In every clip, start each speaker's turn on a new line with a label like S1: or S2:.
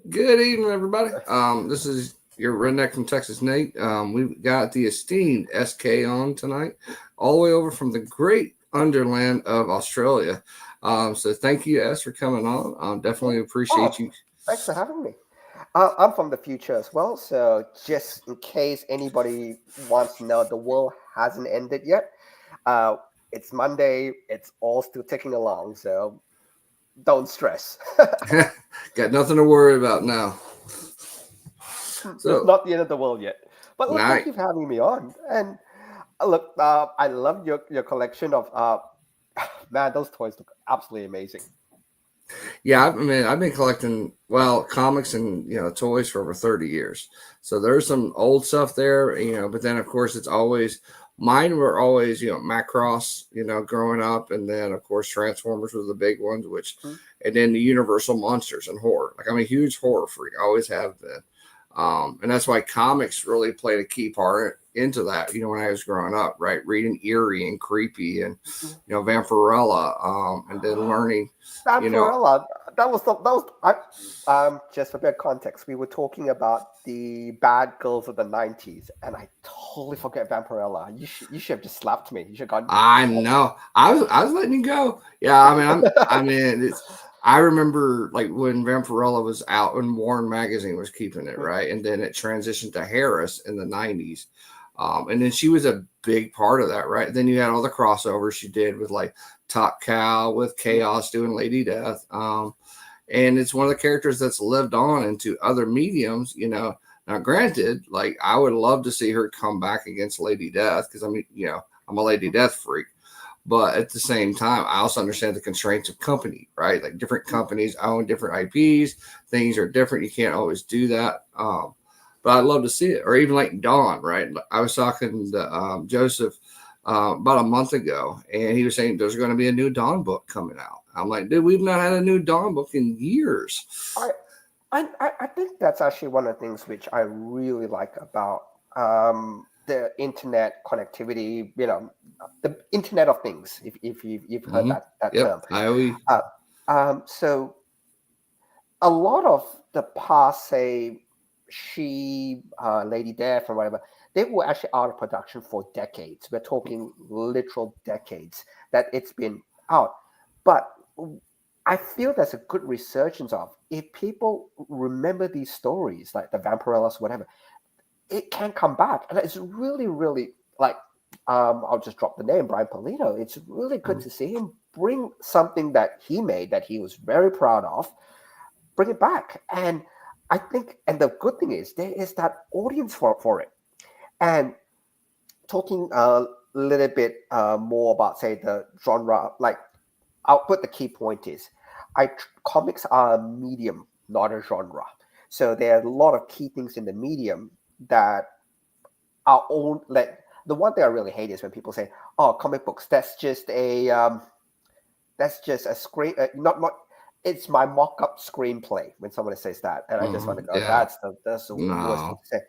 S1: Good evening, everybody. This is your redneck from Texas, Nate. We've got the esteemed SK on tonight, all the way over from the great underland of Australia. So thank you, S, for coming on. Definitely appreciate
S2: Oh,
S1: you.
S2: thanks for having me. I'm from the future as well, so just in case anybody wants to know, the world hasn't ended yet. Uh, it's Monday. It's all still ticking along, so don't stress.
S1: Got nothing to worry about now.
S2: It's
S1: So,
S2: not the end of the world yet. But look, thank
S1: night.
S2: you for having me on. And look, I love your collection of man, those toys look absolutely amazing.
S1: Yeah, I mean, I've been collecting comics and toys for over 30 years. So there's some old stuff there, but then of course it's always mine were always Macross, growing up, and then of course Transformers were the big ones, which
S2: Hmm?
S1: and then the Universal monsters and horror. Like I'm a huge horror freak, I always have been. And that's why comics really played a key part into that. When I was growing up, right, reading eerie and creepy and Vampirella, and then learning you know
S2: Vampirella, that was just for a bit of context. We were talking about the bad girls of the '90s, and I totally forget Vampirella. You should have just slapped me. You should have gone.
S1: I know. I was letting you go. Yeah, I mean, I mean, I remember like when Vampirella was out when Warren magazine was keeping it, right, and then it transitioned to Harris in the '90s, and then she was a big part of that, right. Then you had all the crossovers she did with like Top Cow, with Chaos doing Lady Death, and it's one of the characters that's lived on into other mediums. Now, granted, like I would love to see her come back against Lady Death because I mean, I'm a Lady Death freak. But at the same time, I also understand the constraints of company, right? Like different companies own different IPs, things are different. You can't always do that. But I'd love to see it, or even like Dawn, right? I was talking to Joseph about a month ago, and he was saying there's going to be a new Dawn book coming out. I'm like, dude, we've not had a new Dawn book in years.
S2: I, I think that's actually one of the things which I really like about the internet connectivity. The Internet of Things. If you've heard
S1: Mm-hmm.
S2: that
S1: Yep,
S2: term.
S1: IOE.
S2: Uh, so a lot of the past, say, Lady Death, or whatever, they were actually out of production for decades. We're talking literal decades that it's been out. But I feel there's a good resurgence of if people remember these stories, like the Vampirellas, whatever, it can come back. And it's really, really like, I'll just drop the name, Brian Polito. It's really good to see him bring something that he made that he was very proud of, bring it back. And I think, and the good thing is, there is that audience for it. And talking a little bit more about, say, the genre, like, I'll put the key point is, comics are a medium, not a genre. So there are a lot of key things in the medium that are own. Like the one thing I really hate is when people say, "Oh, comic books, that's just a screen, not it's my mock-up screenplay." When someone says that, and I just want
S1: Mm-hmm.
S2: to go,
S1: Yeah,
S2: that's the worst thing
S1: no.
S2: to say.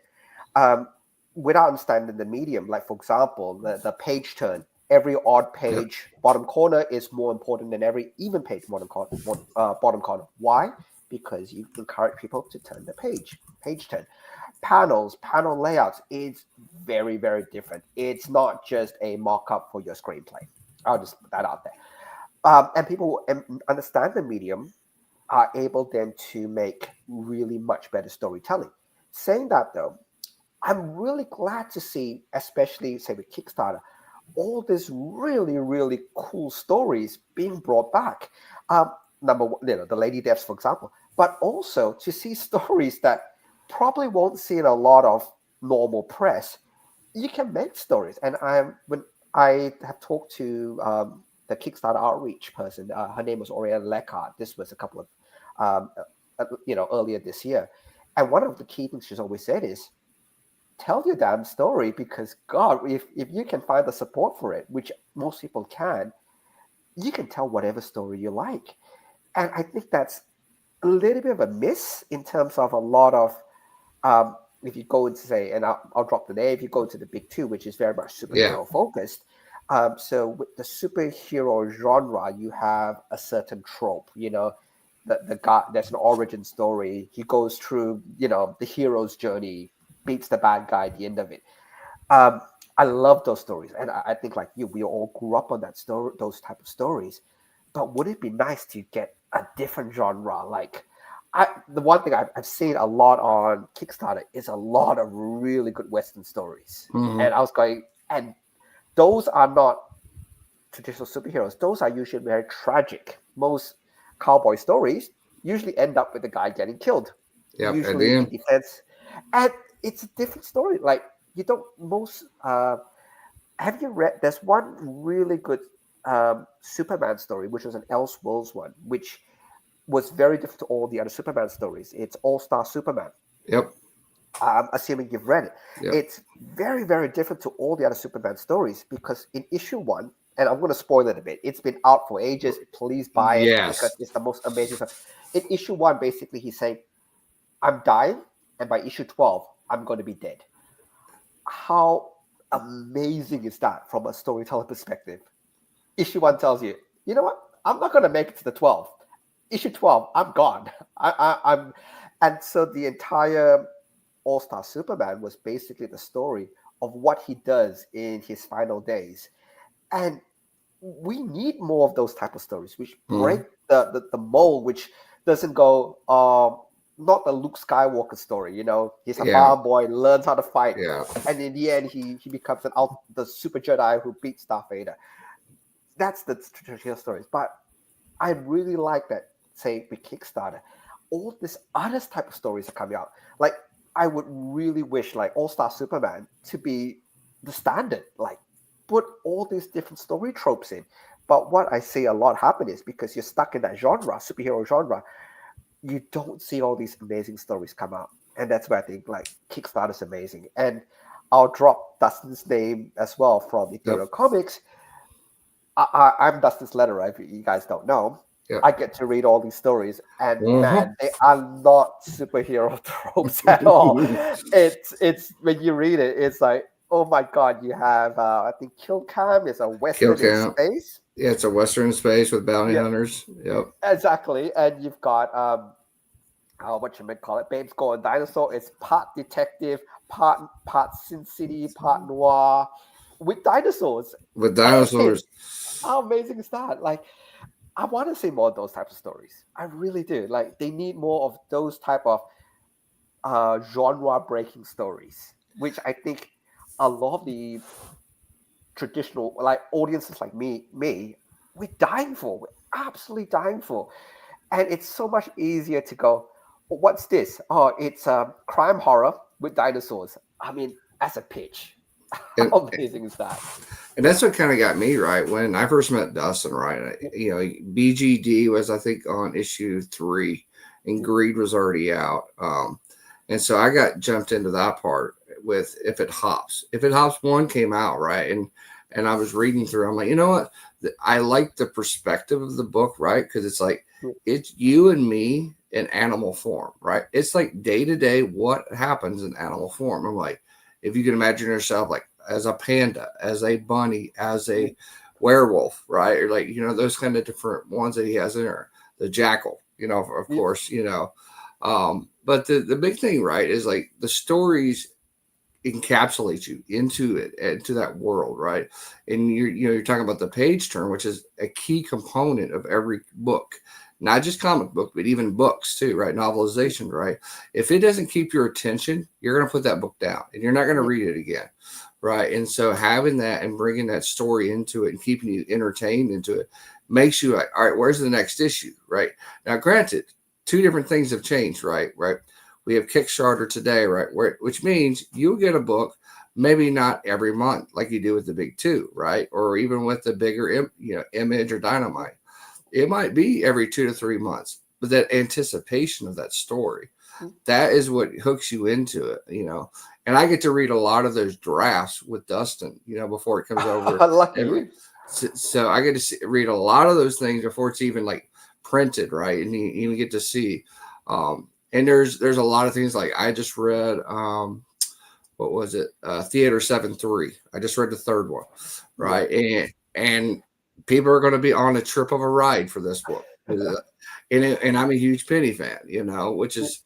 S2: um, Without understanding the medium, like for example, the page turn, every odd
S1: Yep.
S2: page bottom corner is more important than every even page bottom corner. Why? Because you encourage people to turn the page turn. Panel layouts is very, very different. It's not just a mock-up for your screenplay. I'll just put that out there. And people who understand the medium are able then to make really much better storytelling. Saying that though, I'm really glad to see, especially say with Kickstarter, all these really, really cool stories being brought back. Um, Number one, the Lady Deaths, for example, but also to see stories that probably won't see in a lot of normal press. You can make stories, and when I have talked to the Kickstarter outreach person, her name was Oriana Lecard. This was a couple of earlier this year, and one of the key things she's always said is tell your damn story, because God, if you can find the support for it, which most people can, you can tell whatever story you like. And I think that's a little bit of a miss in terms of a lot of if you go into, say, and I'll drop the name, if you go to the big two, which is very much
S1: Yeah.
S2: superhero focused. So with the superhero genre, you have a certain trope. the guy, there's an origin story. He goes through, the hero's journey, beats the bad guy at the end of it. Um, I love those stories, and I think like you, we all grew up on that story, those type of stories. But would it be nice to get a different genre? Like, the one thing I've seen a lot on Kickstarter is a lot of really good Western stories, and I was going, and those are not traditional superheroes. Those are usually very tragic. Most cowboy stories usually end up with the guy getting killed,
S1: Yep. At the
S2: usually in
S1: end.
S2: defense, and it's a different story. Like you don't most. Have you read? There's one really good Superman story, which was an Elseworlds one, which was very different to all the other Superman stories. It's All Star Superman.
S1: Yep.
S2: I'm assuming you've read it.
S1: Yep.
S2: It's very, very different to all the other Superman stories because in issue one, and I'm going to spoil it a bit, it's been out for ages. Please buy it because it's the most amazing stuff. In issue one, basically, he's saying, I'm dying, and by issue 12, I'm going to be dead. How amazing is that from a storyteller perspective? Issue one tells you, you know what? I'm not going to make it to the 12. Issue 12, I'm gone. I'm, and so the entire All-Star Superman was basically the story of what he does in his final days. And we need more of those type of stories, which break the mold, which doesn't go, not the Luke Skywalker story, he's a farm boy, learns how to fight, and in the end, he becomes the super Jedi who beats Darth Vader. That's the traditional stories. But I really like that, say, with Kickstarter, all these other type of stories are coming out. Like, I would really wish, like, All-Star Superman to be the standard, like, put all these different story tropes in. But what I see a lot happen is because you're stuck in that genre, superhero genre, you don't see all these amazing stories come out. And that's where I think, like, Kickstarter is amazing. And I'll drop Dustin's name as well from Ethereal Comics. I'm Dustin's letterer, if you guys don't know. Yep. I get to read all these stories, and man, they are not superhero tropes at all. It's when you read it, it's like, oh my god, you have I think Kill Cam is a Western in space.
S1: Yeah, it's a Western in space with bounty hunters. Yep,
S2: exactly. And you've got what you might call it, Babes Going Dinosaur. It's part detective, part Sin City, part noir, with dinosaurs.
S1: With dinosaurs.
S2: How amazing is that? Like, I want to see more of those types of stories. I really do. Like, they need more of those type of genre-breaking stories, which I think a lot of the traditional, like, audiences like me, we're dying for. We're absolutely dying for. And it's so much easier to go, well, what's this? Oh, it's crime horror with dinosaurs. I mean, as a pitch. How amazing is that?
S1: And that's what kind of got me, right? When I first met Dustin, right? BGD was, I think, on issue 3, and Greed was already out. And so I got jumped into that part with If It Hops. If It Hops 1 came out, right? And I was reading through, I'm like, you know what? I like the perspective of the book, right? Because it's like, it's you and me in animal form, right? It's like day to day what happens in animal form. I'm like, if you can imagine yourself like as a panda, as a bunny, as a werewolf, right? Or like, those kind of different ones that he has in there. The jackal, of course, but the big thing, right, is like the stories encapsulate you into that world, right? And you're talking about the page turn, which is a key component of every book. Not just comic book, but even books too, right? Novelization, right? If it doesn't keep your attention, you're going to put that book down and you're not going to read it again, right? And so having that and bringing that story into it and keeping you entertained into it makes you like, all right, where's the next issue, right? Now, granted, 2 different things have changed, right? We have Kickstarter today, right? Which means you'll get a book, maybe not every month like you do with the big 2, right? Or even with the bigger, Image or Dynamite. It might be every 2 to 3 months, but that anticipation of that story, that is what hooks you into it, And I get to read a lot of those drafts with Dustin, before it comes over.
S2: Lucky.
S1: So I get to read a lot of those things before it's even like printed, right? And you even get to see. And there's a lot of things like I just read. What was it? Theater 7-3. I just read the 3rd one, right? And people are going to be on a trip of a ride for this book. and I'm a huge Penny fan, which is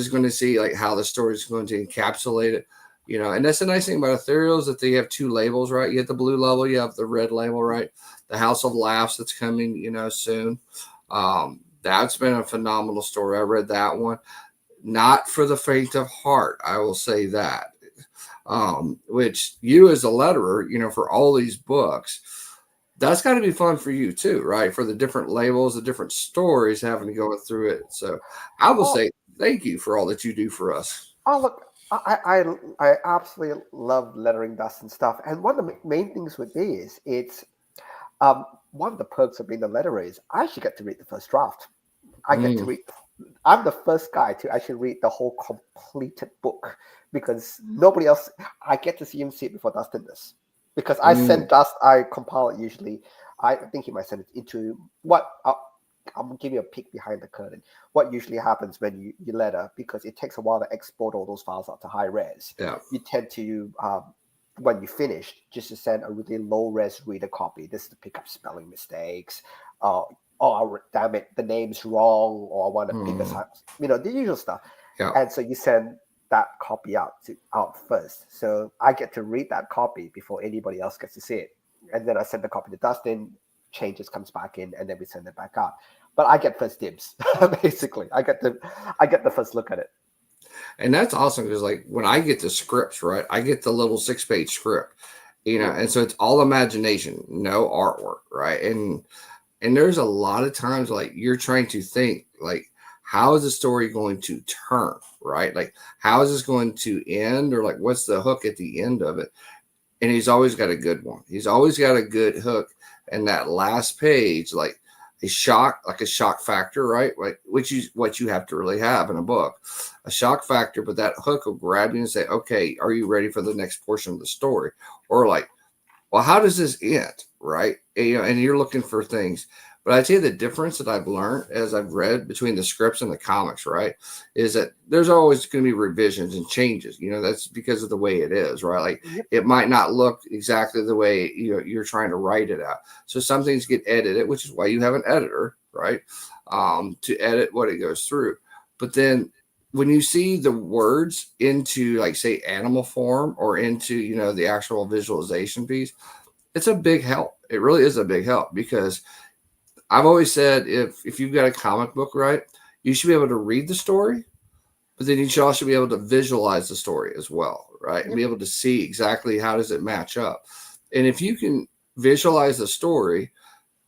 S1: going to see like how the story is going to encapsulate it, and that's the nice thing about Ethereal is that they have two labels, right? You have the blue label, you have the red label, right? The House of Laughs that's coming, soon. That's been a phenomenal story. I read that one. Not for the faint of heart, I will say that. Which you as a letterer, for all these books, that's got to be fun for you too, right? For the different labels, the different stories, having to go through it. So I will
S2: Oh,
S1: say thank you for all that you do for us.
S2: oh, look, I absolutely love lettering dust and stuff. And one of the main things with me is one of the perks of being a letterer is I actually get to read the first draft. I get to
S1: Mm,
S2: read. I'm the first guy to actually read the whole completed book because nobody else. I get to see him see it before Dustin does. Because I send
S1: mm,
S2: Dust, I compile it usually. I think he might send it into what. I'm gonna give you a peek behind the curtain. What usually happens when you letter, because it takes a while to export all those files out to high res.
S1: yeah,
S2: You tend to when you finish, just to send a really low res reader copy. This is to pick up spelling mistakes. Uh, oh, damn it, the name's wrong, or I want a bigger
S1: mm,
S2: size. The usual stuff.
S1: yeah.
S2: And so you send that copy out first. So I get to read that copy before anybody else gets to see it. And then I send the copy to Dustin, changes comes back in, and then we send it back out. But I get first dibs, basically. I get the first look at it.
S1: And that's awesome because like when I get the scripts, right, I get the little 6-page script,
S2: Mm.
S1: and so it's all imagination, no artwork, right? And there's a lot of times like you're trying to think like how is the story going to turn, right? Like how is this going to end, or like what's the hook at the end of it? And he's always got a good one. He's always got a good hook. And that last page, like a shock factor, right? Like which is what you have to really have in a book, a shock factor. But that hook will grab you and say, "Okay, are you ready for the next portion of the story?" Or like, well, how does this end, right? And you're looking for things. But I tell you the difference that I've learned as I've read between the scripts and the comics, right, is that there's always going to be revisions and changes. That's because of the way it is, right? Like
S2: Yep.
S1: it might not look exactly the way you're trying to write it out. So some things get edited, which is why you have an editor, right, to edit what it goes through. But then when you see the words into like say animal form or into the actual visualization piece, it's a big help. It really is a big help because I've always said if you've got a comic book, right, you should be able to read the story, but then you should also be able to visualize the story as well, right, and
S2: Yep.
S1: be able to see exactly how does it match up. And if you can visualize the story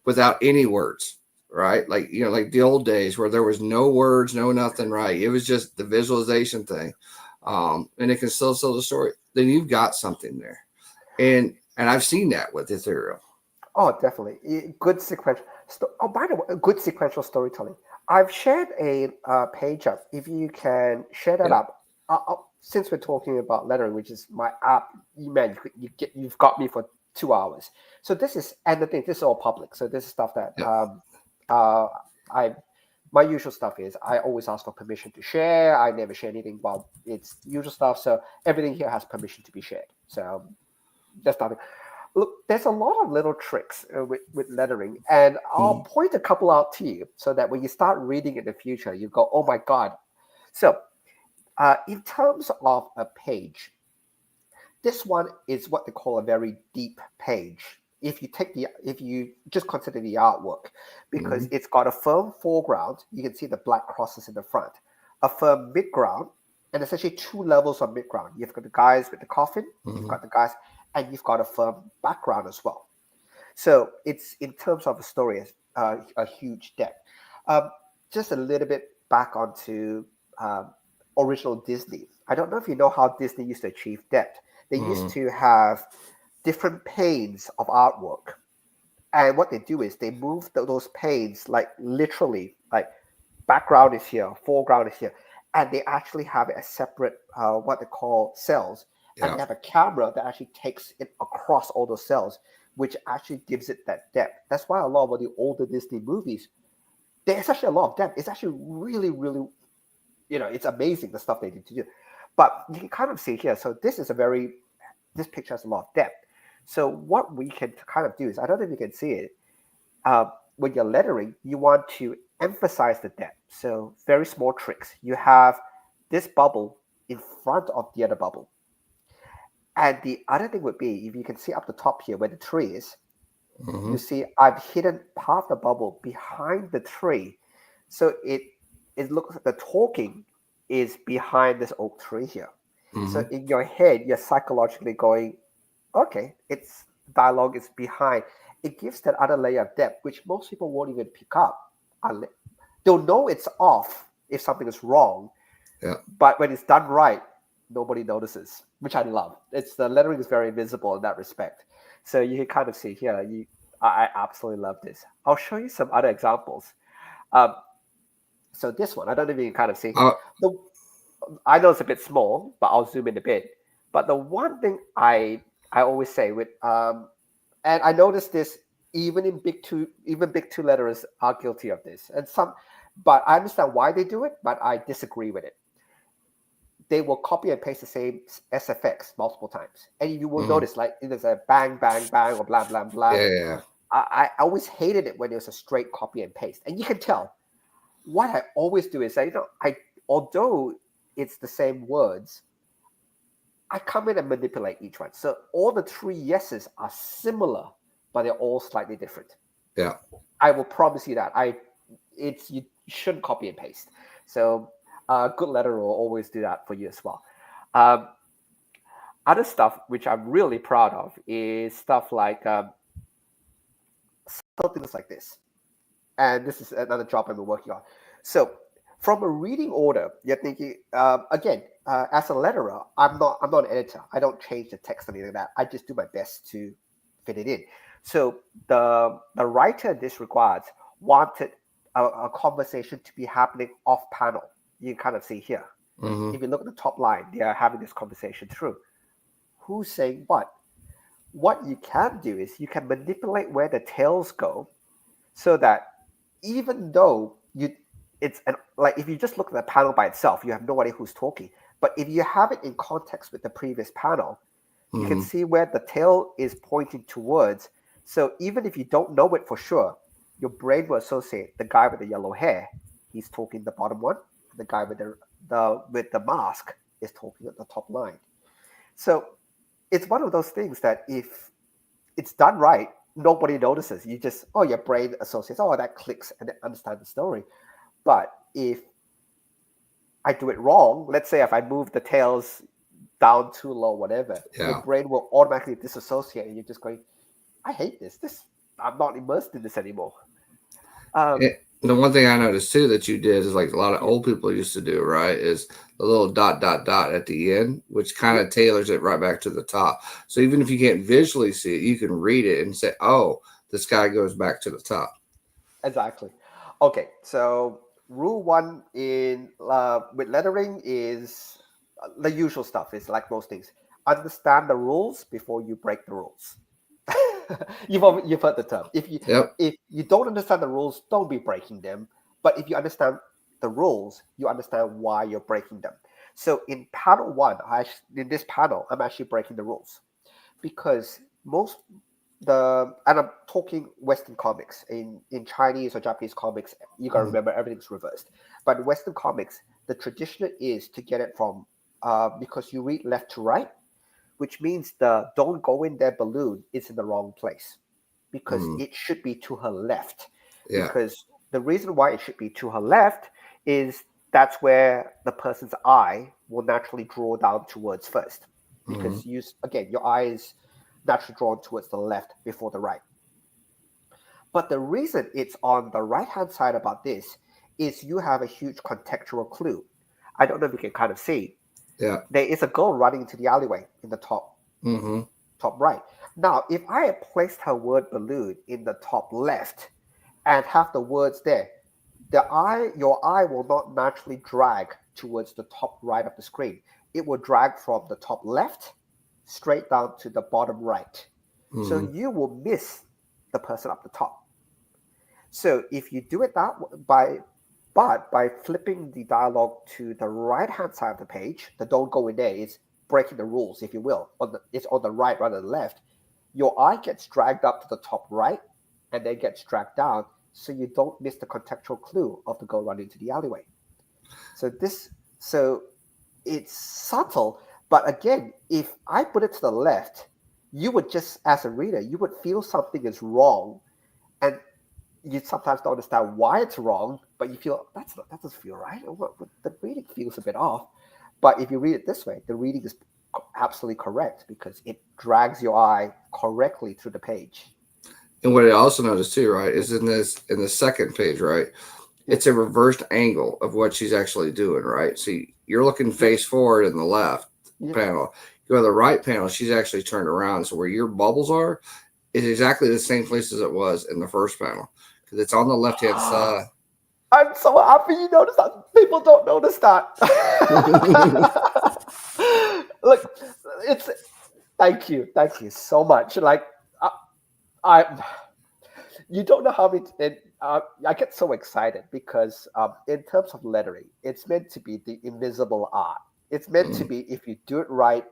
S1: without any words, right, like like the old days where there was no words, no nothing, right, it was just the visualization thing, and it can still tell the story. Then you've got something there, and I've seen that with Ethereal.
S2: Oh, definitely. Good sequential. Oh, by the way, good sequential storytelling. I've shared a page up. If you can share that
S1: Yeah,
S2: up, since we're talking about lettering, which is my app, man, you've got me for 2 hours. So this is, and the thing, this is all public. So this is stuff that
S1: yeah.
S2: I my usual stuff is I always ask for permission to share. I never share anything, but it's usual stuff. So everything here has permission to be shared. So that's nothing. Look, there's a lot of little tricks with lettering, and I'll
S1: Mm,
S2: point a couple out to you so that when you start reading in the future, you go, "Oh my god!" So, in terms of a page, this one is what they call a very deep page. If you just consider the artwork, because
S1: mhm,
S2: it's got a firm foreground, you can see the black crosses in the front, a firm midground, and essentially two levels of midground. You've got the guys with the coffin, you've
S1: mhm,
S2: got the guys, and you've got a firm background as well. So it's in terms of the story, a huge depth. Um, just a little bit back onto um, original Disney. I don't know if you know how Disney used to achieve depth. They used
S1: mhm.
S2: to have different panes of artwork, and what they do is they move those panes like literally, like background is here, foreground is here, and they actually have a separate what they call cells, and
S1: Yeah.
S2: they have a camera that actually takes it across all those cells, which actually gives it that depth. That's why a lot of the older Disney movies, there's actually a lot of depth. It's actually really, really, it's amazing the stuff they did to do. But you can kind of see here. So this picture has a lot of depth. So what we can kind of do is, I don't know if you can see it. When you're lettering, you want to emphasize the depth. So very small tricks. You have this bubble in front of the other bubble. And the other thing would be, if you can see up the top here where the tree is,
S1: Mm-hmm.
S2: you see I've hidden part of the bubble behind the tree. So it looks like the talking is behind this oak tree here. So
S1: Mm-hmm.
S2: in your head, you're psychologically going, okay, it's dialogue is behind. It gives that other layer of depth, which most people won't even pick up. They'll know it's off if something is wrong,
S1: Yeah.
S2: but when it's done right, nobody notices, which I love. It's the lettering is very visible in that respect. So you can kind of see here. I absolutely love this. I'll show you some other examples. Um, so this one, I don't know if you can kind of see.
S1: Uh,
S2: The I know it's a bit small, but I'll zoom in a bit. But the one thing I always say with and I noticed this even big two letters are guilty of this, and some, but I understand why they do it, but I disagree with it. They will copy and paste the same SFX multiple times, and you will
S1: mm-hmm.
S2: notice like there's a bang bang bang or blah blah blah.
S1: Yeah.
S2: I always hated it when it was a straight copy and paste, and you can tell. What I always do is I although it's the same words, I come in and manipulate each one. So all the three yeses are similar, but they're all slightly different.
S1: Yeah.
S2: I will promise you that. You shouldn't copy and paste. So good letter will always do that for you as well. Um, Other stuff which I'm really proud of is stuff like subtle things like this. And this is another job I've been working on. So from a reading order, you're thinking again as a letterer. I'm not an editor. I don't change the text or anything like that. I just do my best to fit it in. So the writer in this regards wanted a conversation to be happening off panel. You can kind of see here.
S1: Mm-hmm.
S2: If you look at the top line, they are having this conversation through. Who's saying what? What you can do is you can manipulate where the tails go so that even though like if you just look at the panel by itself, you have no idea who's talking. But if you have it in context with the previous panel, you can
S1: Mm-hmm.
S2: see where the tail is pointing towards. So even if you don't know it for sure, your brain will associate the guy with the yellow hair, he's talking the bottom one. The guy with the mask is talking at the top line. So it's one of those things that if it's done right, nobody notices. You just, your brain associates, that clicks and understand the story. But if I do it wrong, let's say if I move the tails down too low, whatever, your
S1: Yeah.
S2: brain will automatically disassociate and you're just going, I hate this. I'm not immersed in this anymore.
S1: The one thing I noticed too that you did is like a lot of
S2: Yeah,
S1: old people used to do, right? Is the little dot dot dot at the end, which kind
S2: yeah,
S1: of tailors it right back to the top. So even if you can't visually see it, you can read it and say, "Oh, this guy goes back to the top."
S2: exactly. Okay, so rule one in with lettering is the usual stuff. Is like most things. Understand the rules before you break the rules. You've heard the term.
S1: Yep.
S2: If you don't understand the rules, don't be breaking them. But if you understand the rules, you understand why you're breaking them. So in panel one, in this panel, I'm actually breaking the rules because and I'm talking Western comics. In Chinese or Japanese comics, you gotta
S1: Mm-hmm.
S2: remember everything's reversed. But in Western comics, the tradition is to get it from because you read left to right, which means the don't go in there balloon is in the wrong place because
S1: Mm-hmm.
S2: it should be to her left.
S1: Yeah.
S2: Because the reason why it should be to her left is that's where the person's eye will naturally draw down towards first.
S1: Mm-hmm.
S2: Because again, your eye is naturally drawn towards the left before the right. But the reason it's on the right hand side about this is you have a huge contextual clue. I don't know if you can kind of see.
S1: Yeah.
S2: There is a girl running into the alleyway in the
S1: Mm-hmm.
S2: top right. Now, if I had placed her word balloon in the top left and have the words there, your eye will not naturally drag towards the top right of the screen. It will drag from the top left straight down to the bottom right. So
S1: Mm-hmm.
S2: you will miss the person up the top. So if you do it by flipping the dialogue to the right hand side of the page, the don't go in there is breaking the rules, if you will. It's on the right rather than left. Your eye gets dragged up to the top right and then gets dragged down. so you don't miss the contextual clue of the girl running into the alleyway. So it's subtle, but again, if I put it to the left, you would just, as a reader, you would feel something is wrong, and you sometimes don't understand why it's wrong, but you feel that doesn't feel right. The reading feels a bit off. But if you read it this way, the reading is absolutely correct because it drags your eye correctly through the page.
S1: And what I also noticed too, right, is in the second page, right, it's a reversed angle of what she's actually doing, right? So you're looking face forward in the left panel. You go to the right panel, she's actually turned around. So where your bubbles are is exactly the same place as it was in the first panel because it's on the left hand side.
S2: I'm so happy you noticed that. People don't notice that. Look, it's thank you so much. Like I you don't know how many. I get so excited because in terms of lettering, it's meant to be the invisible art. It's meant to be, if you do it right,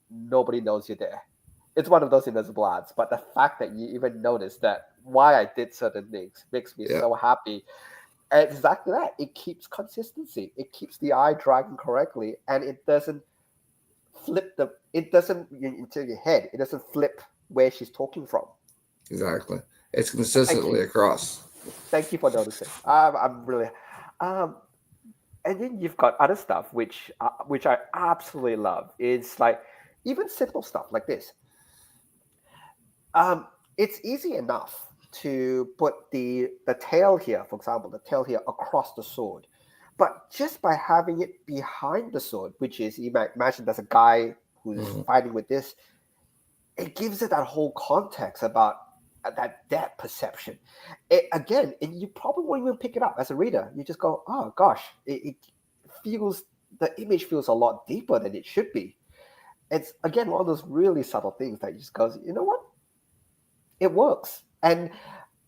S2: nobody knows you're there. It's one of those invisible arts. But the fact that you even notice that why I did certain things makes me so happy. And exactly that. It keeps consistency. It keeps the eye dragging correctly, and it doesn't flip it doesn't into your head. It doesn't flip where she's talking from.
S1: Exactly. It's consistently across.
S2: Thank you for noticing. I'm really, and then you've got other stuff which I absolutely love. It's like even simple stuff like this. It's easy enough to put the tail here, for example, the tail here across the sword, but just by having it behind the sword, which is, you might imagine there's a guy who's fighting with this, it gives it that whole context about that depth perception. Again, you probably won't even pick it up as a reader. You just go, oh gosh, it feels, the image feels a lot deeper than it should be. It's again one of those really subtle things that you just goes, you know what? It works. And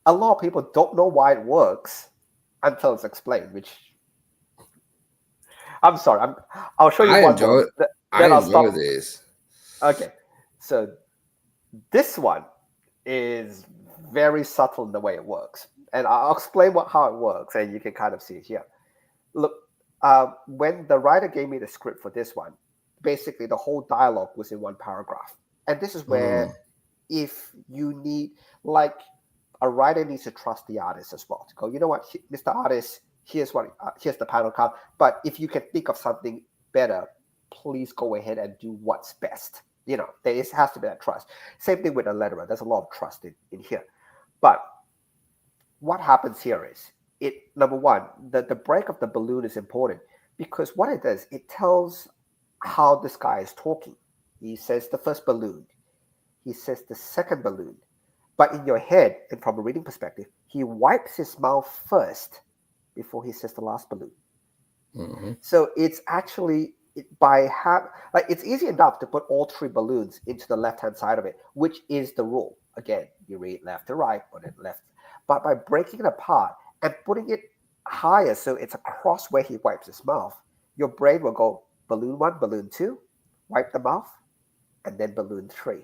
S2: a lot of people don't know why it works until it's explained, which I'm sorry. I'll show you
S1: I
S2: one
S1: enjoy
S2: more.
S1: it.
S2: Then
S1: I
S2: I'll
S1: enjoy
S2: stop.
S1: these.
S2: Okay. So this one is very subtle in the way it works. And I'll explain how it works, and you can kind of see it here. Look, when the writer gave me the script for this one, basically the whole dialogue was in one paragraph. And this is where, if you need, like, a writer needs to trust the artist as well to go, you know what, Mr. Artist, here's the panel count, but if you can think of something better, please go ahead and do what's best. There has to be that trust. Same thing with a letterer. There's a lot of trust in here. But what happens here is, number one, the break of the balloon is important because what it does, it tells how this guy is talking. He says the first balloon. He says the second balloon. But in your head, and from a reading perspective, he wipes his mouth first before he says the last balloon. So it's actually, it's easy enough to put all three balloons into the left-hand side of it, which is the rule. Again, you read left to right, or then left. But by breaking it apart and putting it higher so it's across where he wipes his mouth, your brain will go balloon 1, balloon 2, wipe the mouth, and then balloon 3.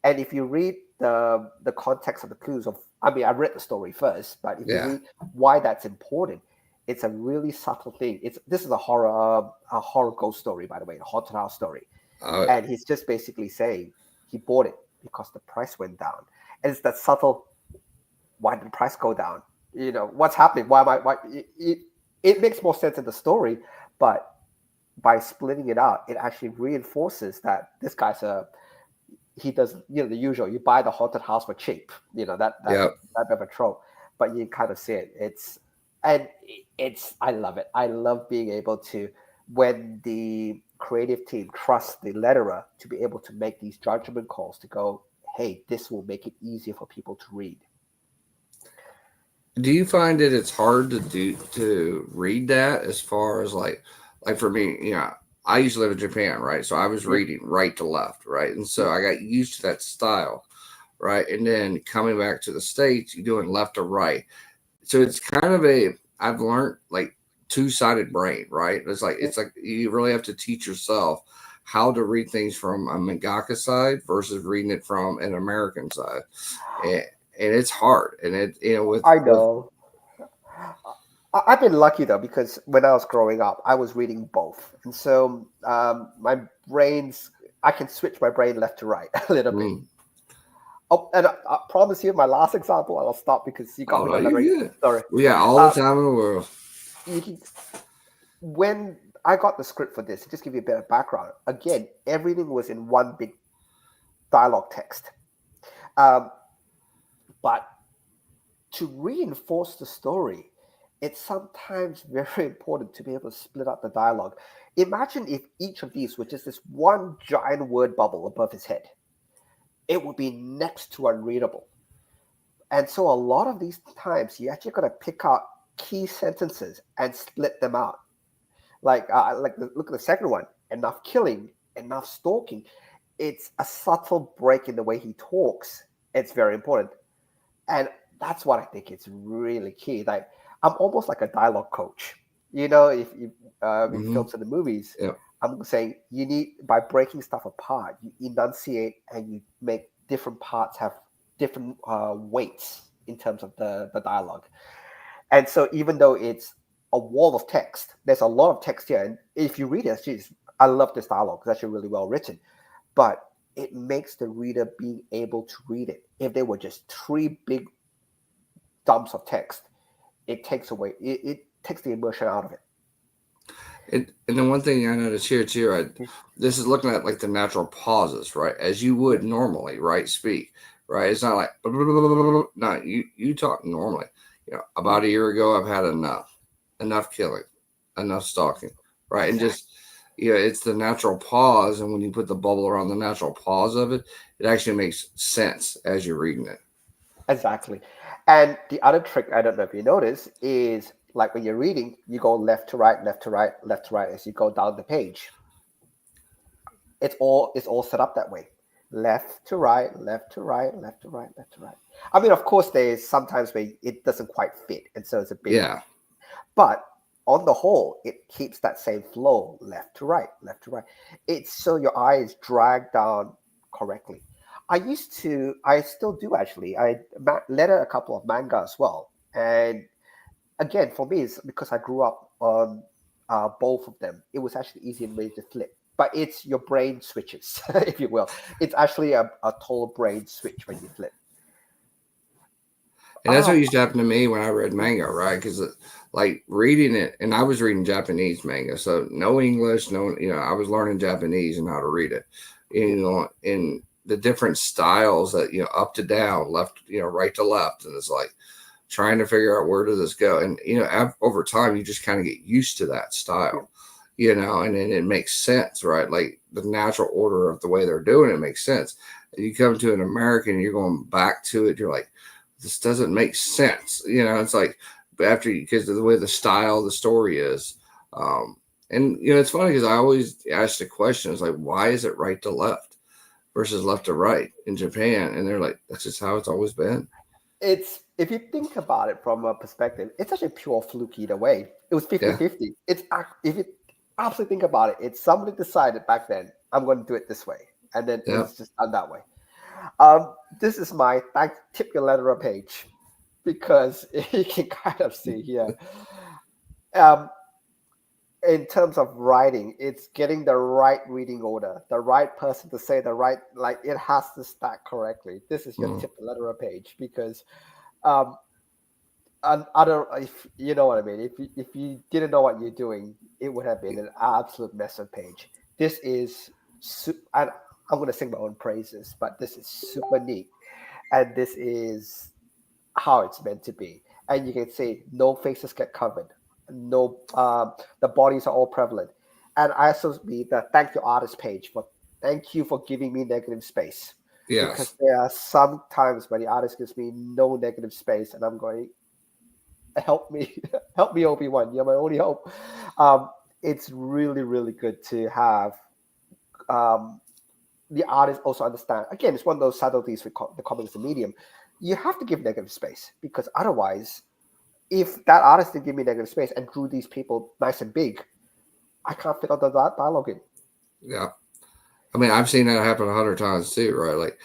S2: And if you read the context of the clues I read the story first, but if you read why that's important, it's a really subtle thing. This is a horror ghost story, by the way, a haunted house story. And he's just basically saying he bought it because the price went down. And it's that subtle, why did the price go down? What's happening? It makes more sense in the story, but by splitting it out, it actually reinforces that this guy's he does, the usual, you buy the haunted house for cheap, that bit of a trope, but you kind of see it. I love it. I love being able to, when the creative team trusts the letterer to be able to make these judgment calls to go, hey, this will make it easier for people to read.
S1: Do you find that it's hard to read that, as far as like for me, I used to live in Japan, right? So I was reading right to left, right? And so I got used to that style, right? And then coming back to the States, you're doing left to right. So it's kind of I've learned like two-sided brain, right? It's like you really have to teach yourself how to read things from a mangaka side versus reading it from an American side. And it's hard. And
S2: I know. I've been lucky though, because when I was growing up, I was reading both, and so my brains, I can switch my brain left to right a little bit.
S1: Mm.
S2: Oh, and I promise you, my last example, I'll stop because you got
S1: Oh
S2: me
S1: no,
S2: on that
S1: you're
S2: right.
S1: good.
S2: Sorry.
S1: We got all the
S2: Uh,
S1: time in the world.
S2: you can, when I got the script for this, to just give you a bit of background. Again, everything was in one big dialogue text. Um, but to reinforce the story, it's sometimes very important to be able to split up the dialogue. Imagine if each of these were just this one giant word bubble above his head. It would be next to unreadable. And so a lot of these times, you actually got to pick out key sentences and split them out. Look at the second one: enough killing, enough stalking. It's a subtle break in the way he talks. It's very important, and that's what I think is really key. Like, I'm almost like a dialogue coach. If you in
S1: Hmm.
S2: films and the movies,
S1: Yeah.
S2: I'm saying you need, by breaking stuff apart, you enunciate and you make different parts have different weights in terms of the dialogue. And so even though it's a wall of text, there's a lot of text here. And if you read it, geez, I love this dialogue. It's actually really well written. But it makes the reader being able to read it. If there were just three big dumps of text, it takes the immersion out of it.
S1: And then one thing I noticed here too, this is looking at like the natural pauses, right? As you would normally, right? Speak, right? It's not like no, you talk normally. About a year ago, I've had enough killing, enough stalking, right? And
S2: Exactly.
S1: just it's the natural pause, and when you put the bubble around the natural pause of it, it actually makes sense as you're reading it.
S2: Exactly. And the other trick, I don't know if you notice, is like when you're reading, you go left to right, left to right, left to right as you go down the page. It's all set up that way. Left to right, left to right, left to right, left to right. I mean, of course, there's sometimes where it doesn't quite fit, and so it's a bit.
S1: Yeah,
S2: But on the whole, it keeps that same flow, left to right, left to right. It's so your eye is dragged down correctly. I still do actually. I letter a couple of manga as well, and again, for me, it's because I grew up on both of them. It was actually easy and way to flip. But it's your brain switches, if you will. It's actually a total brain switch when you flip.
S1: and that's what
S2: Oh,
S1: used to happen to me when I read manga, right? Because like reading it, and I was reading Japanese manga, so no English, no, I was learning Japanese and how to read it,
S2: yeah,
S1: in the different styles that up to down, left, right to left, and it's like trying to figure out where does this go, and over time you just kind of get used to that
S2: yeah,
S1: style, and then it makes sense, right? Like the natural order of the way they're doing it makes sense. And you come to an American, you're going back to it, you're like, this doesn't make sense. It's like after because of the way the style of the story is. Um, and it's funny because I always ask the question, it's like, why is it right to left versus left to right in Japan? And they're like, that's just how it's always been.
S2: it's, if you think about it from a perspective, it's actually pure fluke either way. It was
S1: Yeah.
S2: 50-50. If you absolutely think about it, it's somebody decided back then, I'm going to do it this way. And then
S1: Yeah.
S2: it's just done that way. This is my thank tip your letter a page, because you can kind of see here. Um, in terms of writing, it's getting the right reading order, the right person to say the right, like it has to stack correctly. This is your
S1: Mm.
S2: tip your letter a page, because um, other, if you know what I mean, if you didn't know what you're doing, it would have been an absolute mess of page. This is, I'm going to sing my own praises, but this is super neat, and this is how it's meant to be. And you can see no faces get covered, no, the bodies are all prevalent. And I also need the thank you artist page for thank you for giving me negative space, because
S1: Yes.
S2: there are some times where the artist gives me no negative space, and I'm going, help me, help me, Obi-Wan, you're my only hope. It's really really good to have um, the artist also understand. Again, it's one of those subtleties with the comics and medium. You have to give negative space, because otherwise, if that artist didn't give me negative space and drew these people nice and big, I can't fit all the dialogue in.
S1: Yeah. I mean, I've seen that happen 100 times too, right? Like,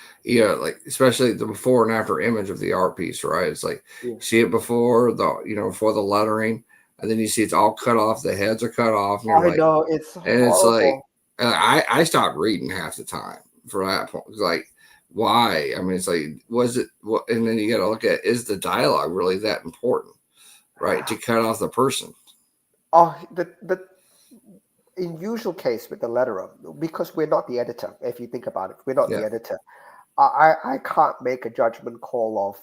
S1: like especially the before and after image of the art piece, right? It's like
S2: Yeah.
S1: you see it before before the lettering, and then you see it's all cut off, the heads are cut off, and you're
S2: I
S1: like,
S2: know, it's
S1: and it's like,
S2: horrible.
S1: I stopped reading half the time for that point. It's like, why? I mean, it's like, was it what? And then you got to look at, is the dialogue really that important, right? To cut off the person.
S2: Oh, the in usual case with the letterer, because we're not the editor. If you think about it, we're not the
S1: Yeah,
S2: editor. I can't make a judgment call of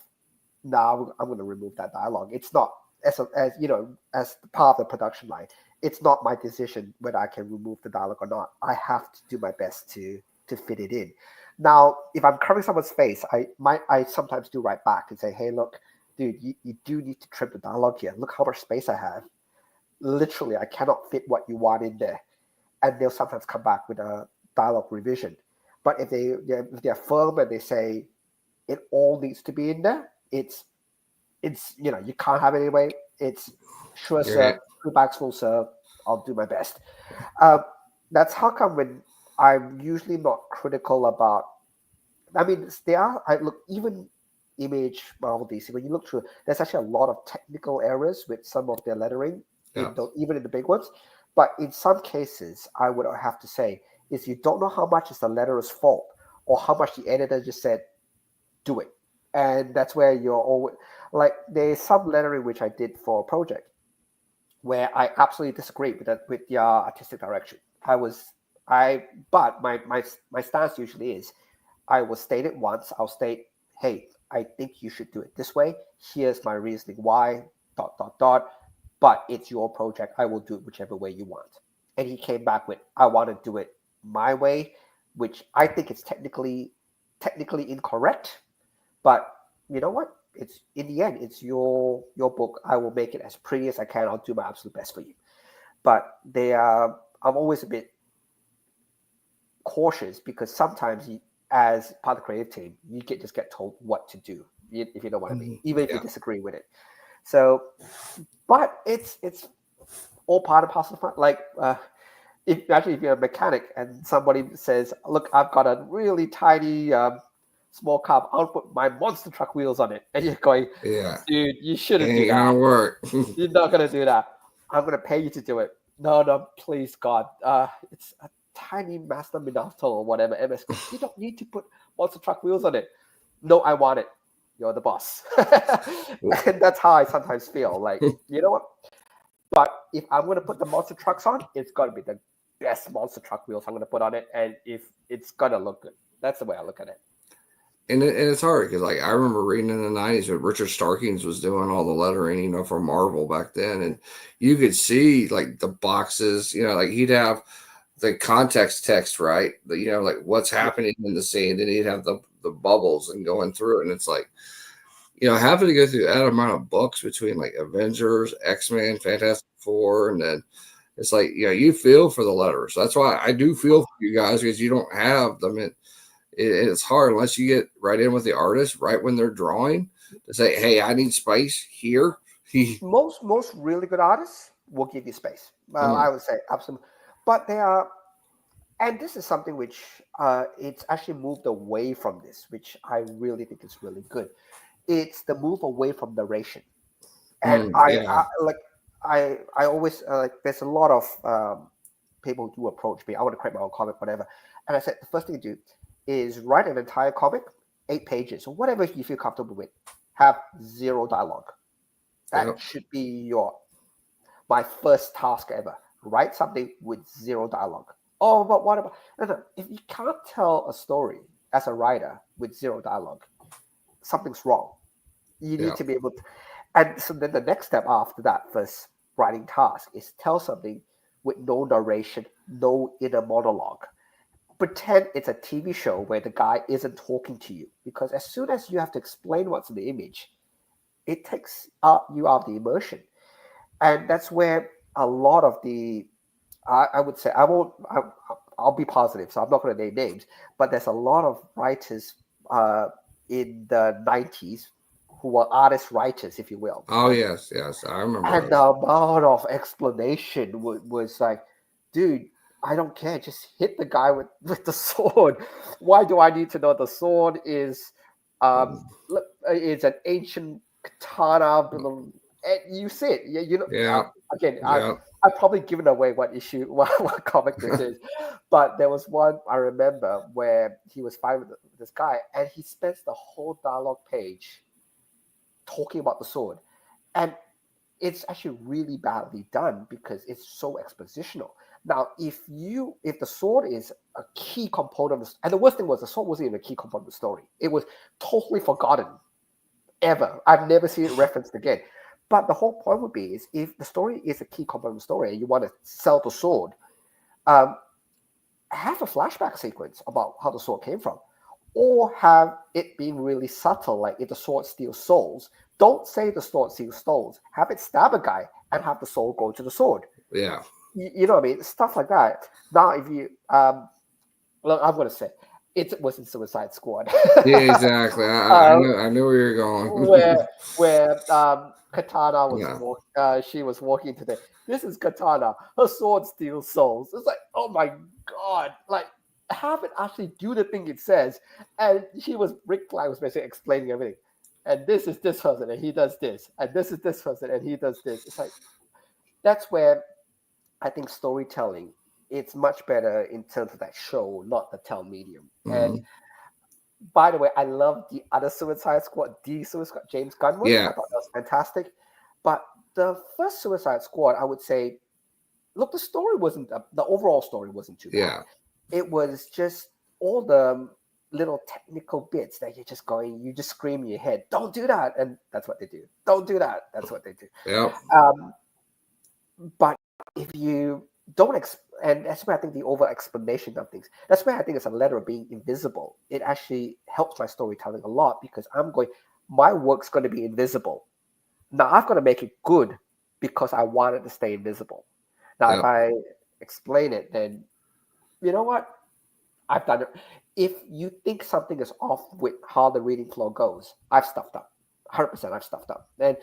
S2: now I'm going to remove that dialogue. It's not as as part of the production line. It's not my decision whether I can remove the dialogue or not. I have to do my best to fit it in. Now, if I'm covering someone's face, I sometimes do write back and say, hey, look, dude, you do need to trim the dialogue here. Look how much space I have. Literally, I cannot fit what you want in there. And they'll sometimes come back with a dialogue revision. But if they're firm and they say it all needs to be in there, it's you can't have it anyway. It's sure
S1: yeah,
S2: sir, two bags full sir. I'll do my best. Um, that's how come when I'm usually not critical about. I mean, there are. I look even Image Marvel DC. When you look through, there's actually a lot of technical errors with some of their lettering
S1: yeah.
S2: even in the big ones. But in some cases, I would have to say is you don't know how much is the letterer's fault or how much the editor just said do it. And that's where you're always like there's some lettering which I did for a project where I absolutely disagree with the artistic direction. I but my stance usually is I will state it once. I'll state, hey, I think you should do it this way. Here's my reasoning why, dot, dot, dot. But it's your project. I will do it whichever way you want. And he came back with, I want to do it my way, which I think is technically incorrect. But you know what? It's in the end, it's your book. I will make it as pretty as I can. I'll do my absolute best for you. But they are. I'm always a bit cautious because sometimes as part of the creative team, you just get told what to do, if you know what I mean,
S1: Mhm.
S2: even if you
S1: Yeah.
S2: disagree with it. So, but it's all part of parcel of fun. Like, if you're a mechanic and somebody says, "Look, I've got a really tiny small car. I'll put my monster truck wheels on it," and you're going,
S1: Yeah.
S2: "Dude, you shouldn't do
S1: Ain't
S2: that.
S1: gonna work.
S2: You're not gonna do that. I'm gonna pay you to do it." No, no, please, God. It's a tiny Master Minato or whatever MS. You don't need to put monster truck wheels on it. No, I want it. You're the boss. And that's how I sometimes feel. Like, you know what? But if I'm gonna put the monster trucks on, it's gotta be the best monster truck wheels I'm gonna put on it, and if it's gonna look good. That's the way I look at it.
S1: And it's hard because like I remember reading in the '90s when Richard Starkings was doing all the lettering, for Marvel back then, and you could see like the boxes, like he'd have the context text, right? Like what's
S2: Yeah.
S1: happening in the scene, then he'd have the bubbles and going through it, and it's like having to go through that amount of books between like Avengers, X-Men, Fantastic Four, and then it's like you feel for the letters. That's why I do feel for you guys because you don't have them. It's hard unless you get right in with the artist right when they're drawing to say, "Hey, I need space here."
S2: Most really good artists will give you space.
S1: Mm,
S2: I would say absolutely, but they are, and this is something which it's actually moved away from this, which I really think is really good. It's the move away from narration, and
S1: yeah,
S2: I like I always like. There's a lot of people who do approach me. I want to create my own comic, whatever, and I said the first thing to do is write an entire comic, 8 pages or whatever you feel comfortable with. Have zero dialogue. That
S1: yeah,
S2: should be my first task ever. Write something with zero dialogue. Oh, but what about no? If you can't tell a story as a writer with zero dialogue, something's wrong. You need
S1: yeah.
S2: to be able to. And so then the next step after that first writing task is tell something with no narration, no inner monologue. Pretend it's a TV show where the guy isn't talking to you. Because as soon as you have to explain what's in the image, it takes you out of the immersion. And that's where a lot of I would say, I'll be positive, so I'm not going to name names, but there's a lot of writers uh, in the 90s who were artist writers, if you will.
S1: Oh yes, yes, I remember
S2: And
S1: those.
S2: the amount of explanation was like, dude, I don't care. Just hit the guy with the sword. Why do I need to know the sword is it's an ancient katana? And you see it. You know.
S1: Yeah.
S2: Again,
S1: Yeah.
S2: I've probably given away what issue, what comic this is, but there was one I remember where he was fighting with this guy, and he spends the whole dialogue page talking about the sword, and it's actually really badly done because it's so expositional. Now, if the sword is a key component of the, and the worst thing was the sword wasn't even a key component of the story. It was totally forgotten ever. I've never seen it referenced again. But the whole point would be is if the story is a key component of the story and you want to sell the sword, um, have a flashback sequence about how the sword came from, or have it being really subtle, like if the sword steals souls. Don't say the sword steals souls. Have it stab a guy and have the soul go to the sword.
S1: Yeah.
S2: You know what I mean? Stuff like that. Now, if you, look, I'm going to say, it wasn't Suicide Squad.
S1: Yeah, exactly. I know where you're going.
S2: where Katana
S1: Yeah.
S2: she was walking today. This is Katana. Her sword steals souls. It's like, oh my god! Like, have it actually do the thing it says. And Rick Flag was basically explaining everything. And this is this person, and he does this. And this is this person, and he does this. It's like that's where I think storytelling it's much better in terms of that show, not the tell medium. And
S1: Mhm.
S2: by the way, I love the other Suicide Squad, the Suicide Squad, James Gunn one. I
S1: Yeah.
S2: thought that was fantastic. But the first Suicide Squad, I would say, look, the story wasn't, the overall story wasn't too bad.
S1: Yeah.
S2: It was just all the little technical bits that you just scream in your head, don't do that. And that's what they do. Don't do that. That's what they do.
S1: Yep.
S2: But if you don't, and that's where I think the over explanation of things, that's where I think it's a letter of being invisible. It actually helps my storytelling a lot because my work's going to be invisible. Now I've got to make it good because I want it to stay invisible. Now, if
S1: Yep.
S2: I explain it, then you know what? I've done it. If you think something is off with how the reading flow goes, I've stuffed up. 100% I've stuffed up. And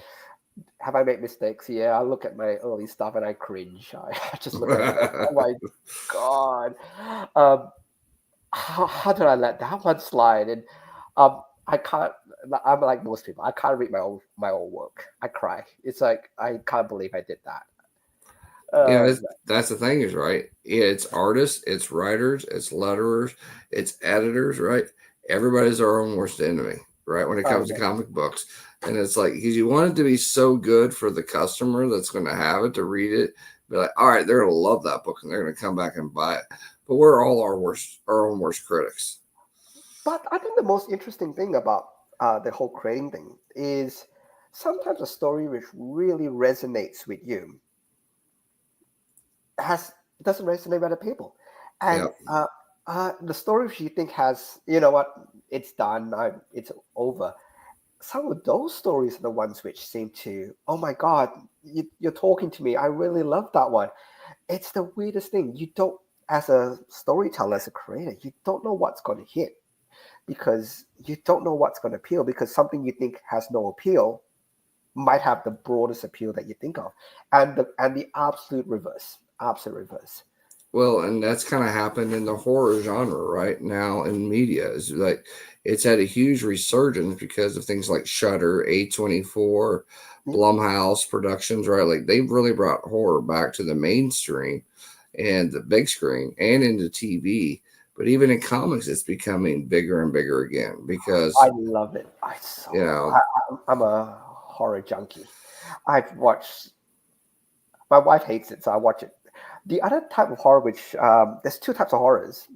S2: have I made mistakes? Yeah, I look at my early stuff and I cringe. I just look at it like, oh my god, how did I let that one slide? And I can't. I'm like most people. I can't read my own work. I cry. It's like I can't believe I did that.
S1: Yeah, that's the thing is right. It's artists, it's writers, it's letterers, it's editors, right? Everybody's our own worst enemy, right? When it
S2: I
S1: comes to
S2: know.
S1: comic books, and it's like because you want it to be so good for the customer that's going to have it to read it, be like, all right, they're going to love that book and they're going to come back and buy it. But we're all our own worst critics.
S2: But I think the most interesting thing about the whole creating thing is sometimes a story which really resonates with you doesn't resonate with other people, and
S1: Yeah,
S2: the story which you think has, you know what, it's done, it's over. Some of those stories are the ones which seem to, oh my god, you're talking to me. I really love that one. It's the weirdest thing. You don't, as a storyteller, as a creator, you don't know what's going to hit because you don't know what's going to appeal because something you think has no appeal might have the broadest appeal that you think of, and the absolute reverse.
S1: well, and that's kind of happened in the horror genre right now in media. Is like it's had a huge resurgence because of things like Shutter, A24,
S2: Yeah,
S1: Blumhouse Productions, right? Like they've really brought horror back to the mainstream and the big screen and into TV. But even in comics, it's becoming bigger and bigger again
S2: I
S1: because
S2: love it.
S1: you know,
S2: I'm a horror junkie. I've watched. My wife hates it, so I watch it. The other type of horror, which there's two types of horrors,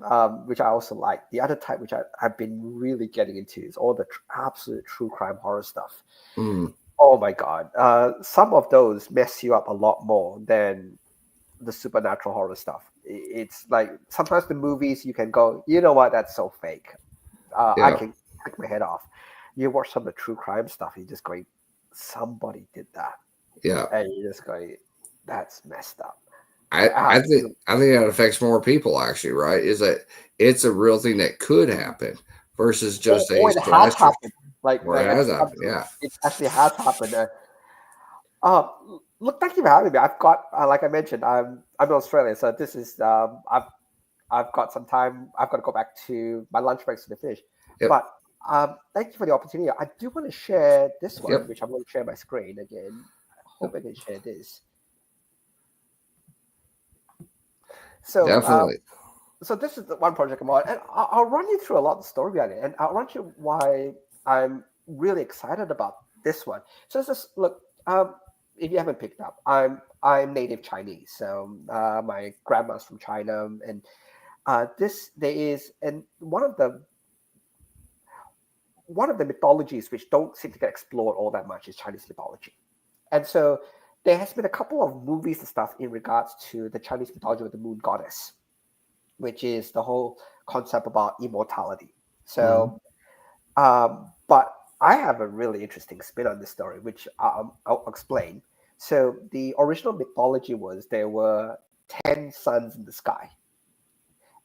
S2: which I also like. The other type, which I've been really getting into, is all the absolute true crime horror stuff.
S1: mm,
S2: Oh my god, some of those mess you up a lot more than the supernatural horror stuff. It's like sometimes the movies you can go, you know what, that's so fake. I
S1: yeah,
S2: can take my head off. You watch some of the true crime stuff, you just going, somebody did that,
S1: yeah.
S2: and you just going, that's messed up.
S1: I think that affects more people actually, right? Is that it's a real thing that could happen versus just a
S2: Or it has
S1: slasher
S2: happened. Like
S1: or it
S2: at
S1: has
S2: some
S1: happened.
S2: point,
S1: Yeah,
S2: it actually has happened. Uh, Look, thank you for having me. I've got, like I mentioned, I'm in Australia, so this is I've got some time. I've got to go back to my lunch breaks to finish.
S1: Yep.
S2: But thank you for the opportunity. I do want to share this one,
S1: Yep.
S2: which I'm going to share my screen again. I hope I can share this. So,
S1: Definitely.
S2: so this is the one project I'm on, and I'll run you through a lot of the story behind it, and I'll run you why I'm really excited about this one. So this is look, if you haven't picked up, I'm native Chinese, so my grandma's from China, and this there is, and one of the mythologies which don't seem to get explored all that much is Chinese mythology, and so there has been a couple of movies and stuff in regards to the Chinese mythology of the moon goddess, which is the whole concept about immortality.
S1: Mhm.
S2: So, but I have a really interesting spin on this story, which I'll explain. So, the original mythology was there were 10 suns in the sky.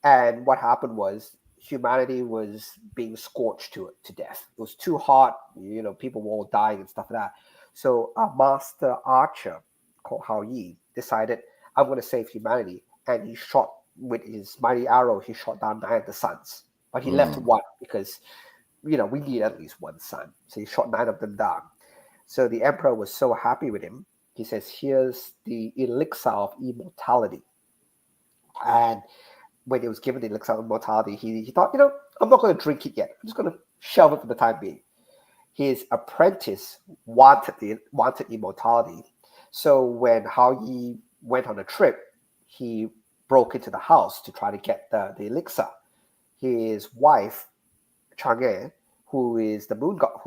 S2: And what happened was humanity was being scorched to death. It was too hot, people were all dying and stuff like that. So, a master archer called Hao Yi decided, I'm going to save humanity. And he shot with his mighty arrow, he shot down 9 of the suns. But he left
S1: Mm.
S2: one because, we need at least one sun. So he shot 9 of them down. So the emperor was so happy with him. He says, here's the elixir of immortality. And when he was given the elixir of immortality, he thought, I'm not going to drink it yet. I'm just going to shelve it for the time being. His apprentice wanted immortality. So when Hao Yi went on a trip, he broke into the house to try to get the elixir. His wife, Chang'e, who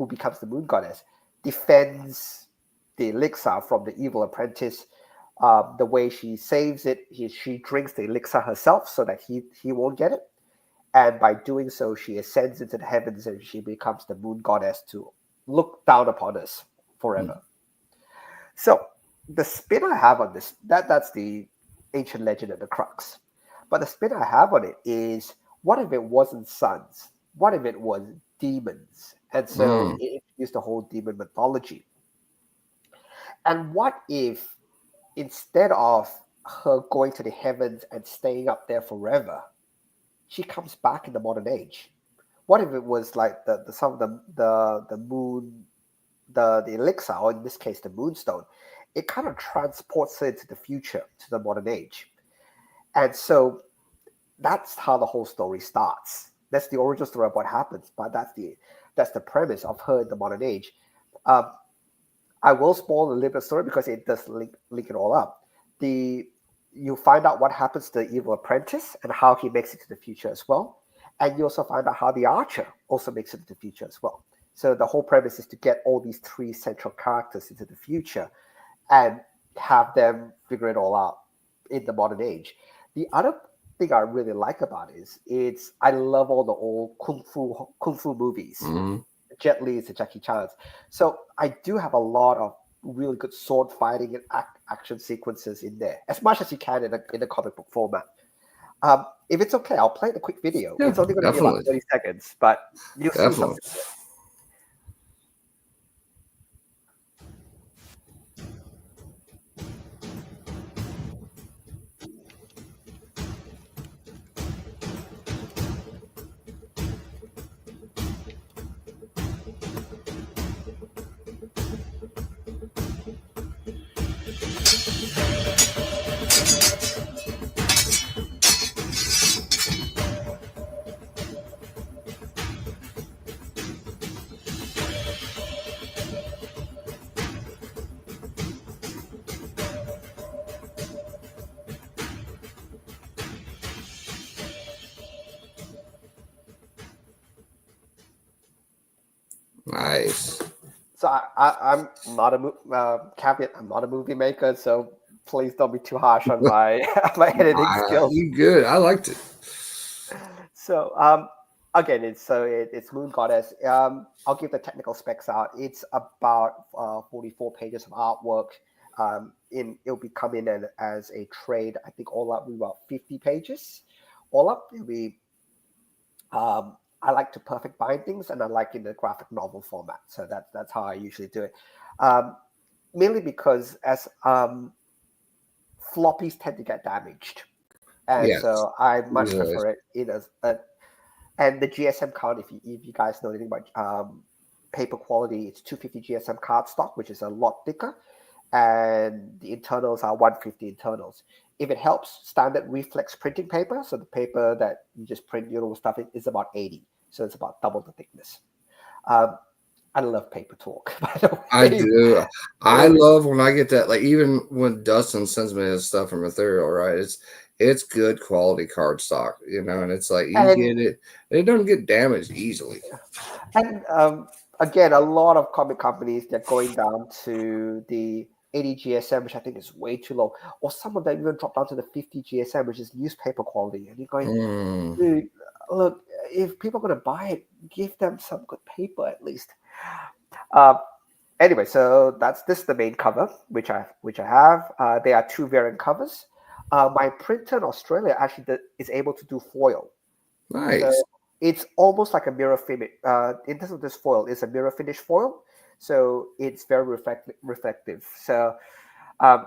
S2: becomes the moon goddess, defends the elixir from the evil apprentice. The way she saves it, she drinks the elixir herself so that he won't get it. And by doing so, she ascends into the heavens and she becomes the moon goddess to look down upon us
S1: Mm.
S2: forever. So the spin I have on this, that's the ancient legend and the crux. But the spin I have on it is, what if it wasn't suns? What if it was demons? And so
S1: Mm.
S2: it introduced the whole demon mythology. And what if instead of her going to the heavens and staying up there forever, she comes back in the modern age? What if it was like the some of the moon, the elixir, or in this case the moonstone, it kind of transports her into the future, to the modern age. And so that's how the whole story starts. That's the origin story of what happens, but that's the premise of her in the modern age. Um, I will spoil a little bit of story because it does link it all up. The You find out what happens to the evil apprentice and how he makes it to the future as well, and you also find out how the archer also makes it to the future as well. So the whole premise is to get all these three central characters into the future and have them figure it all out in the modern age. The other thing I really like about it is I love all the old kung fu movies,
S1: Mm.
S2: Jet Li's and Jackie Chan's. So I do have a lot of really good sword fighting and action sequences in there, as much as you can in a comic book format. If it's okay, I'll play the quick video.
S1: Yeah,
S2: It's only going to be about
S1: definitely.
S2: 30 seconds, but you'll see
S1: Definitely.
S2: something here.
S1: Nice.
S2: So I'm not caveat. I'm not a movie maker, so please don't be too harsh on my my editing skills.
S1: You good. I liked it.
S2: So again, it's Moon Goddess. I'll give the technical specs out. It's about 44 pages of artwork. It'll be coming in as a trade. I think all up we about 50 pages. All up it'll be. I like to perfect bind things, and I like in the graphic novel format. So that's how I usually do it. Um, mainly because as floppies tend to get damaged, and
S1: Yes.
S2: so I much
S1: Usually.
S2: prefer it in a and the GSM card. If you guys know anything about paper quality, it's 250 GSM cardstock, which is a lot thicker, and the internals are 150 internals. If it helps, standard reflex printing paper, so the paper that you just print your little stuff in, is about 80, so it's about double the thickness. Um, I love paper talk, by the
S1: I
S2: way.
S1: do. I
S2: It
S1: love when I get that. Like even when Dustin sends me his stuff and material, right? It's good quality cardstock, and it's like you
S2: and
S1: get it, and it doesn't get damaged easily.
S2: and again, a lot of comic companies they're going down to the 80 GSM, which I think is way too low, or some of them even drop down to the 50 GSM, which is newspaper quality. And you're going,
S1: Mm.
S2: dude, look, if people are going to buy it, give them some good paper at least. Um, anyway, so this is the main cover, which I have. There are two variant covers. My printer in Australia actually is able to do foil, so
S1: Nice.
S2: it's almost like a mirror finish. In terms of this foil, it's a mirror finish foil, so it's very reflective. So um,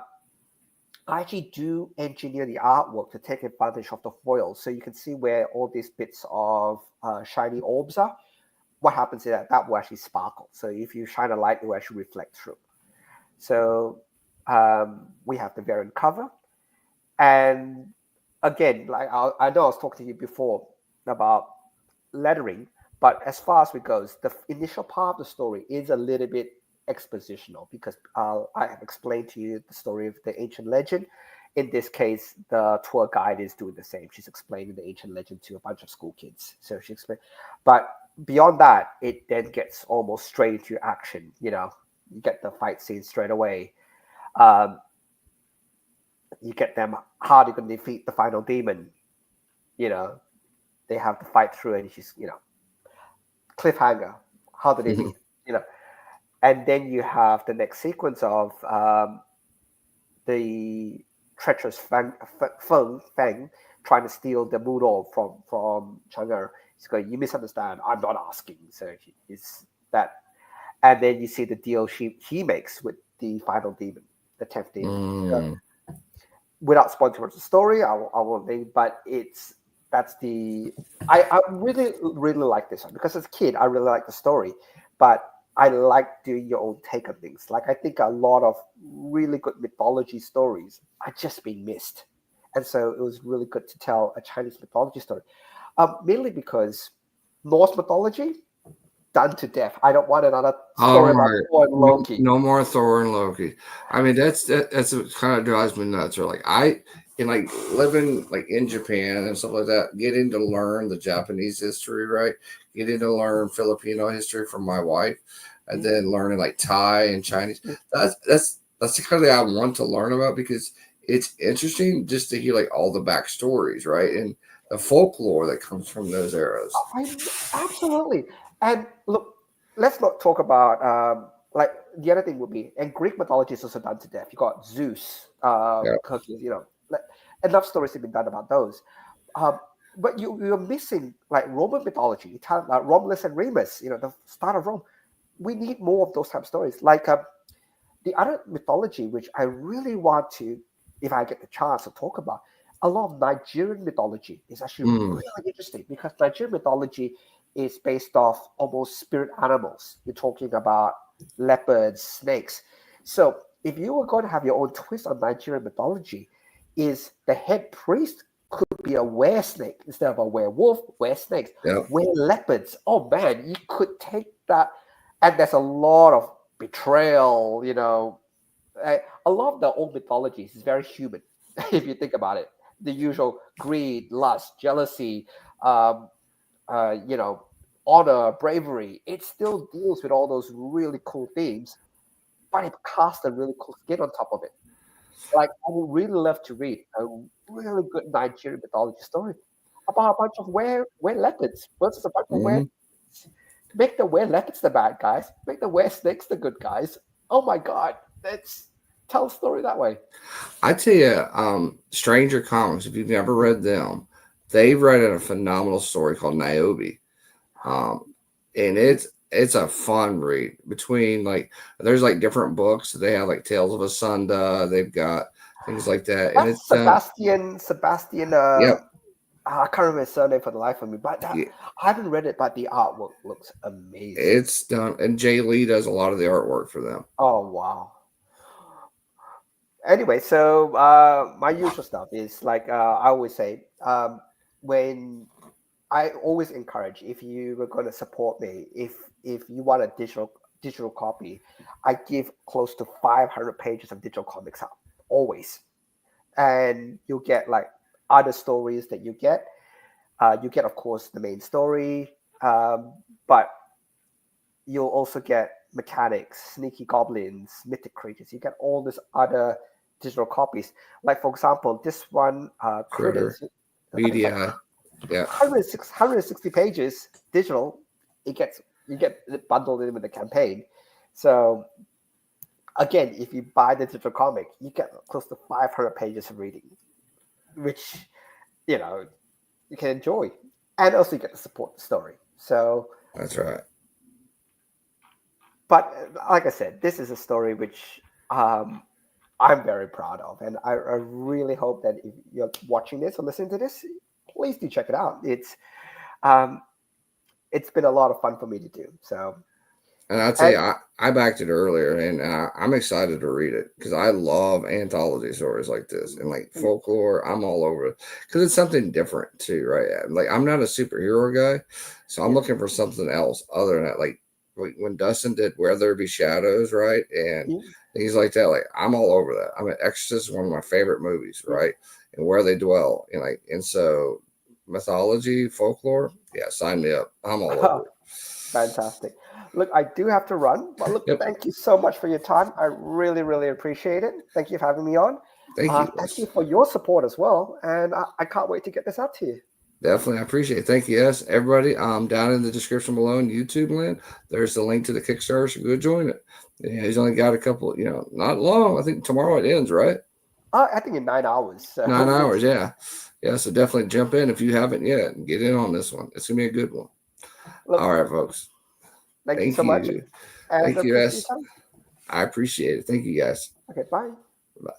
S2: I actually do engineer the artwork to take advantage of the foil, so you can see where all these bits of shiny orbs are. What happens is that will actually sparkle. So if you shine a light, it will actually reflect through. So we have the variant cover, and again, like I know I was talking to you before about lettering, but as far as it goes, the initial part of the story is a little bit expositional because I have explained to you the story of the ancient legend. In this case, the tour guide is doing the same. She's explaining the ancient legend to a bunch of school kids. So she explained, but beyond that, it then gets almost straight into action. You get the fight scene straight away. Um, you get them how they're going to defeat the final demon. You know, they have to fight through, and she's cliffhanger. How do they meet? You know, and then you have the next sequence of the treacherous Feng trying to steal the moon orb from Chang'e. He's going, you misunderstand. I'm not asking. So it's that, and then you see the deal he makes with the final demon, the 10th demon. So,
S1: Mm.
S2: without spoiling too much of the story, I won't name, but that's the I really really like this one because as a kid I really like the story, but I like doing your own take on things. Like I think a lot of really good mythology stories are just being missed, and so it was really good to tell a Chinese mythology story, mainly because Norse mythology done to death. I don't want another
S1: Oh
S2: story about
S1: my,
S2: Thor and
S1: no,
S2: Loki.
S1: no more Thor and Loki. I mean, that's what kind of drives me nuts. Or like in like living like in Japan and stuff like that, getting to learn the Japanese history, right? Getting to learn Filipino history from my wife, and then learning like Thai and Chinese. That's the kind of thing I want to learn about because it's interesting just to hear like all the backstories, right? And the folklore that comes from those eras.
S2: I absolutely. And look, let's not talk about like the other thing would be, and Greek mythology is also done to death. You got Zeus,
S1: Yeah.
S2: Hercules. Enough stories have been done about those. Um, but you're missing like Roman mythology, Italian, Romulus and Remus. The start of Rome. We need more of those type of stories. Like the other mythology, which I really want to, if I get the chance to talk about, a lot of Nigerian mythology is actually
S1: Mm.
S2: really interesting because Nigerian mythology is based off almost spirit animals. You're talking about leopards, snakes. So if you were going to have your own twist on Nigerian mythology, is the head priest could be a were snake instead of a werewolf, were snakes,
S1: Yeah.
S2: were leopards. Oh man, you could take that, and there's a lot of betrayal. A lot of the old mythologies is very human if you think about it. The usual greed, lust, jealousy, um, uh, you know, honor, bravery. It still deals with all those really cool themes, but it casts a really cool skin on top of it. Like I would really love to read a really good Nigerian mythology story about a bunch of were leopards versus a bunch of were.
S1: Mhm.
S2: Make the were leopards the bad guys. Make the were snakes the good guys. Oh my god, that's tell a story that way.
S1: I tell you, Stranger Comics, if you've never read them, they write a phenomenal story called Niobe. Um, and
S2: Mm,
S1: it's a fun read. Between like there's like different books. They have like Tales of a Sunda. They've got things like that, and
S2: That's
S1: it's
S2: Sebastian.
S1: yep.
S2: I can't remember his surname for the life of me, but
S1: Yeah,
S2: I haven't read it. But the artwork looks amazing.
S1: it's done, and Jay Lee does a lot of the artwork for them.
S2: Oh wow. Anyway, so my usual stuff is like I always say, when I always encourage, if you were going to support me, if you want a digital copy, I give close to 500 pages of digital comics out always, and you'll get like other stories that you get. You get, of course, the main story, but you'll also get mechanics, sneaky goblins, mythic creatures. You get all these other digital copies. Like for example, this one,
S1: Critter,
S2: Critters. I think it's like
S1: BDI, yeah,
S2: 160 pages digital. You get it bundled in with the campaign. So again, if you buy the digital comic, you get close to 500 pages of reading, which you know you can enjoy, and also you get to support the story. So,
S1: that's right.
S2: but like I said, this is a story which I'm very proud of, and I really hope that if you're watching this or listening to this, please do check it out. Um, it's been a lot of fun for me to do. So,
S1: And I'd say
S2: and
S1: I backed it earlier, and I'm excited to read it because I love anthology stories like this and like folklore. I'm all over it because it's something different too, right? Like I'm not a superhero guy, so I'm
S2: yeah,
S1: looking for something else other than that. Like when Dustin did Where There Be Shadows, right, and
S2: yeah,
S1: things like that. Like I'm all over that. I mean, Exorcist is one of my favorite movies,
S2: yeah.
S1: right? And Where They Dwell, and like and so mythology, folklore, yeah, sign me up. I'm all over it.
S2: Fantastic. Look, I do have to run, but look,
S1: Yep.
S2: thank you so much for your time. I really, really appreciate it. Thank you for having me on.
S1: Thank you.
S2: Thank you for your support as well. And I can't wait to get this out to you.
S1: Definitely, I appreciate it. Thank you, yes, everybody. Down in the description below in YouTube land, there's the link to the Kickstarter. So go join it. Yeah, he's only got a couple, not long. I think tomorrow it ends, right?
S2: I think in 9 hours. So
S1: 9 hours, yeah, yeah. So definitely jump in if you haven't yet and get in on this one. It's gonna be a good one.
S2: look,
S1: All right, folks.
S2: thank you
S1: Thank
S2: so much.
S1: you,
S2: And
S1: thank you,
S2: appreciate
S1: yes.
S2: your time.
S1: I appreciate it. Thank you, guys.
S2: Okay, bye.
S1: Bye.